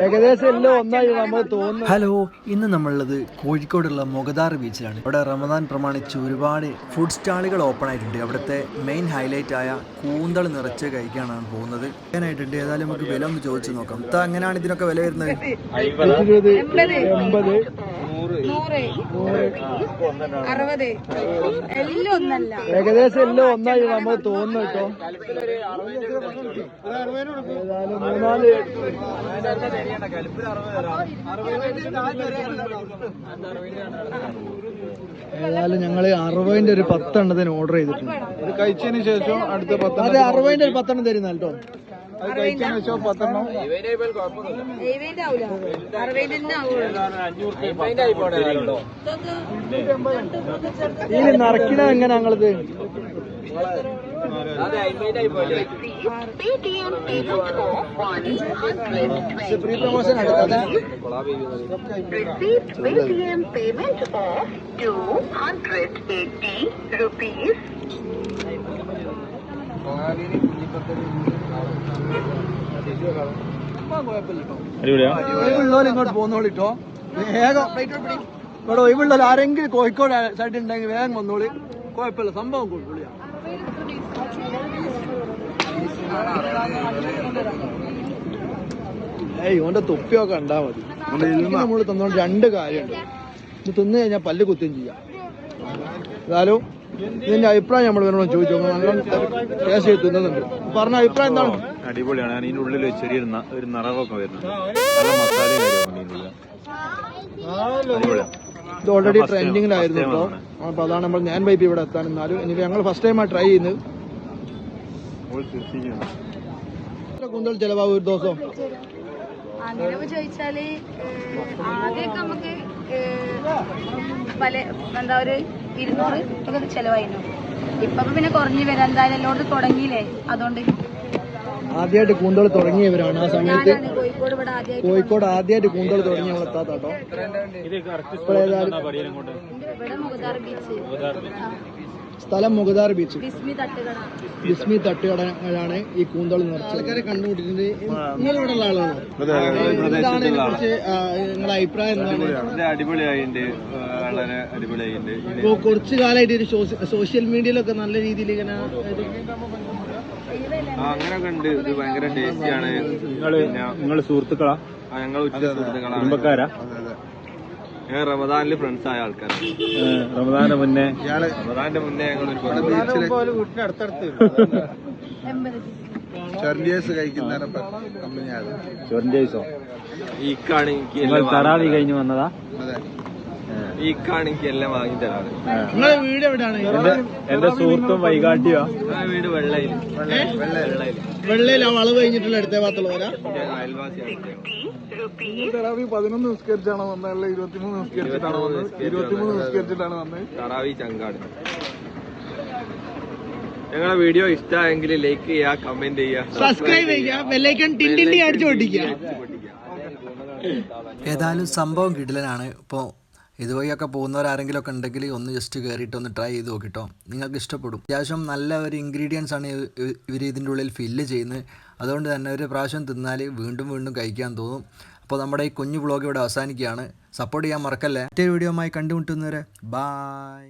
ഏകദേശം എല്ലാം ഒന്നായി നമ്മൾ തോന്നുന്നു. ഹലോ, ഇന്ന് നമ്മളുള്ളത് കോഴിക്കോടുള്ള മൊഗദാർ ബീച്ചിലാണ്. അവിടെ റമദാൻ പ്രമാണിച്ച് ഒരുപാട് ഫുഡ് സ്റ്റാളുകൾ ഓപ്പൺ ആയിട്ടുണ്ട്. അവിടുത്തെ മെയിൻ ഹൈലൈറ്റ് ആയ കൂന്തൾ നിറച്ച് കഴിക്കാനാണ് പോകുന്നത്. ആയിട്ടുണ്ട്. ഏതായാലും നമുക്ക് വില ഒന്ന് ചോദിച്ചു നോക്കാം. എങ്ങനെയാണ് ഇതിനൊക്കെ വില വരുന്നത്? 80, 60 എല്ലാം ഒന്നല്ല, ഏകദേശം എല്ലാം ഒന്നായി നമ്മൾ തോന്നുന്നു കേട്ടോ. ഏതായാലും ഞങ്ങള് 60ന്റെ ഒരു 10 എണ്ണത്തിന് ഓർഡർ ചെയ്തിട്ടുണ്ട്. ഇത് കഴിച്ചതിന് ശേഷം അടുത്ത 10 അതെ, 60ന്റെ ഒരു 10 എണ്ണം തരുന്ന കേട്ടോ. അത് കഴിച്ചതിന് ശേഷം 10 എണ്ണം ഈ നിറയ്ക്കണത് എങ്ങനെ ഞങ്ങളിത്? ഫ്രീ പ്രൊമോഷൻ അടുത്തത് ഒഴിവുള്ളവർ ഇങ്ങോട്ട് പോകുന്നോളിട്ടോ. വേഗം ഇവിടെ ഒഴിവുള്ളവർ ആരെങ്കിലും കോഴിക്കോട് സൈഡ് ഉണ്ടെങ്കിൽ വേഗം വന്നോളി. കുഴപ്പമില്ല, സംഭവം കുഴപ്പമില്ല. ഓന്റെ തൊപ്പിയൊക്കെ കണ്ടാ മതി. നമ്മള് തന്നോണ്ട് 2 കാര്യമുണ്ട്. ഇത് തിന്നു കഴിഞ്ഞാൽ പല്ല് കുത്തുകയും ചെയ്യാം. എന്നാലും ഇതിന്റെ അഭിപ്രായം നമ്മൾ വേണം ചോദിച്ചു. നല്ല ടേസ്റ്റ് ചെയ്ത് തിന്നുന്നുണ്ട്. പറഞ്ഞ അഭിപ്രായം എന്താണ്? അടിപൊളിയാണ്. അതിന്റെ ഉള്ളിൽ ചെറിയൊരു ഒരു നിറവൊക്കെ വരുന്നത്. നല്ല മസാലയും ഇത് ഓൾറെഡി ട്രെൻഡിങ്ങിലായിരുന്നു കേട്ടോ. അപ്പൊ അതാണ് നമ്മൾ ഞാൻ വൈപ്പ് ഇവിടെ എത്താൻ. എന്നാലും ഇനി ഞങ്ങൾ ഫസ്റ്റ് ടൈമാണ് ട്രൈ ചെയ്യുന്നത്. കൂന്തൽ ചെലവാകും ഒരു ദിവസം? അങ്ങനെ ചോദിച്ചാല് ആദ്യമൊക്കെ നമുക്ക് എന്താ ഒരു 200 ഒക്കെ ചെലവായിരുന്നു. ഇപ്പൊ പിന്നെ കുറഞ്ഞു വരാം. എന്തായാലും എല്ലായിടത്തും തുടങ്ങിയില്ലേ, അതുകൊണ്ട്. ആദ്യമായിട്ട് കൂന്തൽ തുടങ്ങിയവരാണ് ആ സമയത്ത്. കോഴിക്കോട് ആദ്യമായിട്ട് കൂന്തൽ തുടങ്ങിയ എത്താത്താട്ടോ. സ്ഥലം മൊഗദാർ ബീച്ച്. ബിസ്മി തട്ടുകടകളാണ് ഈ കൂന്തൽ നിറച്ച് ആൾക്കാരെ കണ്ടുപിടിച്ചിട്ടുണ്ട്. നിങ്ങൾ ഇവിടെ ഉള്ള ആളാണോ? എന്താണ് ഇതിനെക്കുറിച്ച് നിങ്ങളുടെ അഭിപ്രായം എന്താണ്? അടിപൊളിയായിട്ടുണ്ട്, വളരെ അടിപൊളിയായിട്ടുണ്ട്. ഇപ്പൊ കുറച്ചു കാലമായിട്ട് ഒരു സോഷ്യൽ മീഡിയയിലൊക്കെ നല്ല രീതിയിൽ ഇങ്ങനെ അങ്ങനെയൊക്കെ ഉണ്ട്. ഇത് ഭയങ്കര ടേസ്റ്റിയാണ്. നിങ്ങള് സുഹൃത്തുക്കളാ? ഞങ്ങൾ ഉച്ച സുഹൃത്തുക്കളാണ്, കുടുംബക്കാരാ. ഞാൻ റമദാനില് ഫ്രണ്ട്സ് ആയ ആൾക്കാരാണ്. റമദാന്റെ മുന്നേ ഞങ്ങൾ തറാവി കഴിഞ്ഞ് വന്നതാ. ഈക്കാണെങ്കിൽ എല്ലാം വാങ്ങി തരാറ്. നിങ്ങളെ വീട് എവിടെയാണ്? എന്റെ സുഹൃത്തും വൈകാട്ടിയോ. വീട് വെള്ളയിൽ. വെള്ളയിൽ ആ വളവ് കഴിഞ്ഞിട്ടുള്ള അടുത്ത ഭാഗത്തുള്ളവരാ? അയൽവാസിയാണ്. 11 നിസ്കരിച്ചാണോ വന്നത്? 23 നിസ്കരിച്ചിട്ടാണോ വന്നത്? 23 നിസ്കരിച്ചിട്ടാണ് വന്നത്. തറാവി ചങ്കാട്. ഞങ്ങളുടെ വീഡിയോ ഇഷ്ടമായെങ്കിൽ ലൈക്ക് ചെയ്യുക, കമന്റ് ചെയ്യുക, സബ്സ്ക്രൈബ് ചെയ്യുക, ബെല്ലൈക്കൺ ടിൻടിൻടി അടിച്ചു പൊട്ടിക്കുക. ഏതായാലും സംഭവം കിടിലനാണ്. ഇപ്പോൾ ഇതുവഴിയൊക്കെ പോകുന്നവരാരെങ്കിലും ഒക്കെ ഉണ്ടെങ്കിൽ ഒന്ന് ജസ്റ്റ് കയറിയിട്ട് ഒന്ന് ട്രൈ ചെയ്ത് നോക്കിട്ടോ. നിങ്ങൾക്ക് ഇഷ്ടപ്പെടും. അത്യാവശ്യം നല്ല ഒരു ഇൻഗ്രീഡിയൻസ് ആണ് ഇവർ ഇതിൻ്റെ ഉള്ളിൽ ഫില്ല് ചെയ്യുന്നത്. അതുകൊണ്ട് തന്നെ ഒരു പ്രാവശ്യം തിന്നാൽ വീണ്ടും വീണ്ടും കഴിക്കാൻ തോന്നും. അപ്പോൾ നമ്മുടെ ഈ കുഞ്ഞു വ്ളോഗ് ഇവിടെ അവസാനിക്കുകയാണ്. സപ്പോർട്ട് ചെയ്യാൻ മറക്കല്ലേ. മറ്റൊരു വീഡിയോ ആയി കണ്ടുമുട്ടുന്നവരെ ബായ്.